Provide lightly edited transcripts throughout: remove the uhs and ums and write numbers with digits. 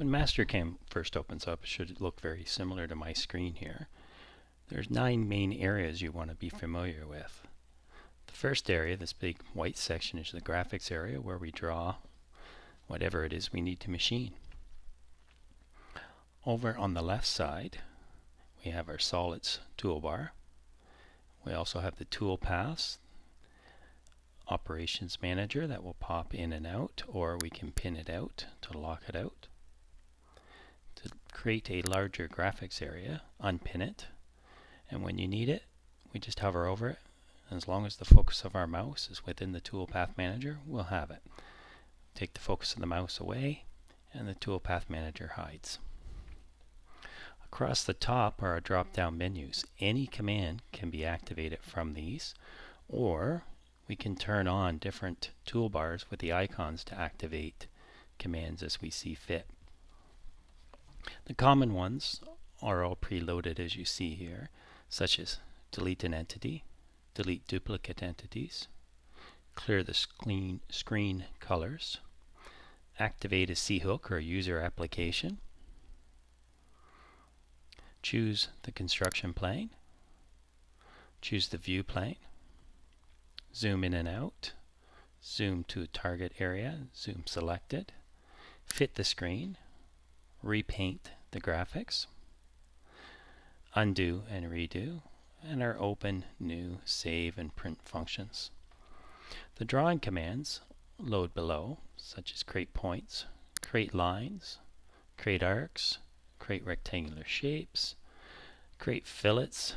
When Mastercam first opens up, it should look very similar to my screen here. There's 9 main areas you want to be familiar with. The first area, this big white section, is the graphics area where we draw whatever it is we need to machine. Over on the left side, we have our solids toolbar. We also have the tool paths, operations manager that will pop in and out, or we can pin it out to lock it out. To create a larger graphics area, unpin it, and when you need it, we just hover over it. As long as the focus of our mouse is within the toolpath manager, we'll have it. Take the focus of the mouse away, and the toolpath manager hides. Across the top are our drop-down menus. Any command can be activated from these, or we can turn on different toolbars with the icons to activate commands as we see fit. The common ones are all preloaded as you see here, such as delete an entity, delete duplicate entities, clear the screen colors, activate a C-hook or user application, choose the construction plane, choose the view plane, zoom in and out, zoom to a target area, zoom selected, fit the screen, repaint the graphics, undo and redo, and our open, new, save, and print functions. The drawing commands load below, such as create points, create lines, create arcs, create rectangular shapes, create fillets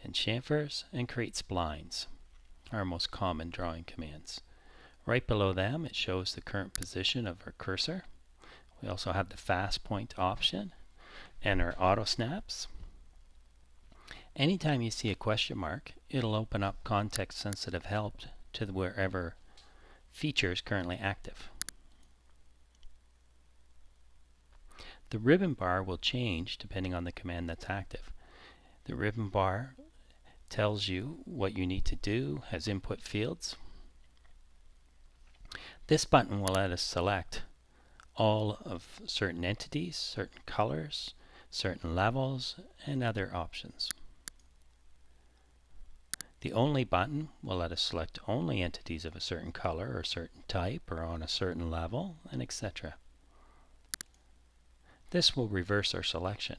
and chamfers, and create splines, our most common drawing commands. Right below them, it shows the current position of our cursor. We also have the fast point option and our auto snaps. Anytime you see a question mark, it'll open up context-sensitive help to wherever feature is currently active. The ribbon bar will change depending on the command that's active. The ribbon bar tells you what you need to do, has input fields. This button will let us select all of certain entities, certain colors, certain levels, and other options. The only button will let us select only entities of a certain color or certain type or on a certain level, and etc. This will reverse our selection.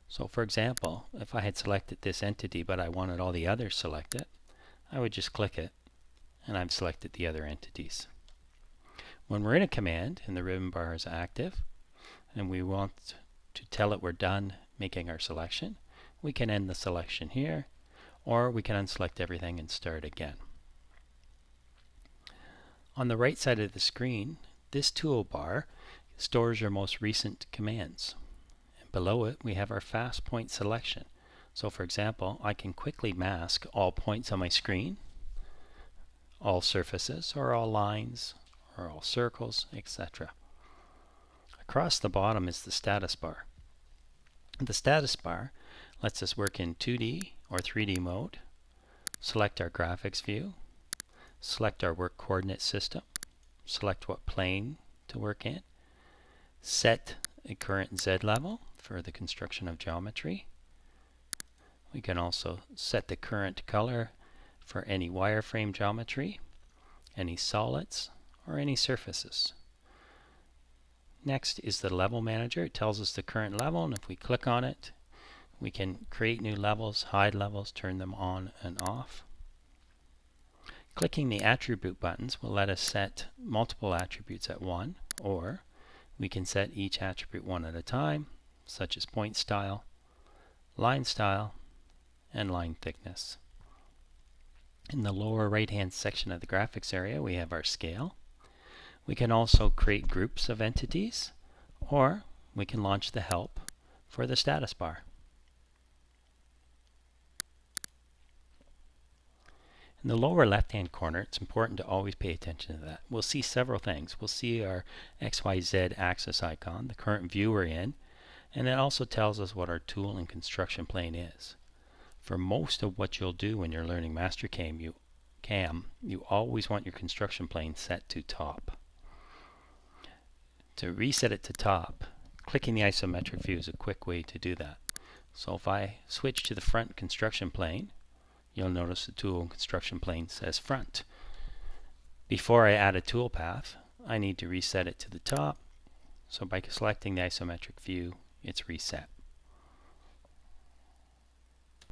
So for example, if I had selected this entity but I wanted all the others selected, I would just click it and I've selected the other entities. When we're in a command and the ribbon bar is active and we want to tell it we're done making our selection, we can end the selection here, or we can unselect everything and start again. On the right side of the screen, this toolbar stores your most recent commands. And below it, we have our fast point selection. So for example, I can quickly mask all points on my screen, all surfaces, or all lines, or all circles, etc. Across the bottom is the status bar. The status bar lets us work in 2D or 3D mode, select our graphics view, select our work coordinate system, select what plane to work in, set a current Z level for the construction of geometry. We can also set the current color for any wireframe geometry, any solids, or any surfaces. Next is the level manager. It tells us the current level, and if we click on it, we can create new levels, hide levels, turn them on and off. Clicking the attribute buttons will let us set multiple attributes at one, or we can set each attribute one at a time, such as point style, line style, and line thickness. In the lower right hand section of the graphics area, we have our scale. We can also create groups of entities, or we can launch the help for the status bar. In the lower left-hand corner, it's important to always pay attention to that. We'll see several things. We'll see our XYZ axis icon, the current view we're in, and it also tells us what our tool and construction plane is. For most of what you'll do when you're learning Mastercam, you always want your construction plane set to top. To reset it to top, clicking the isometric view is a quick way to do that. So if I switch to the front construction plane, you'll notice the tool construction plane says front. Before I add a tool path, I need to reset it to the top. So by selecting the isometric view, it's reset.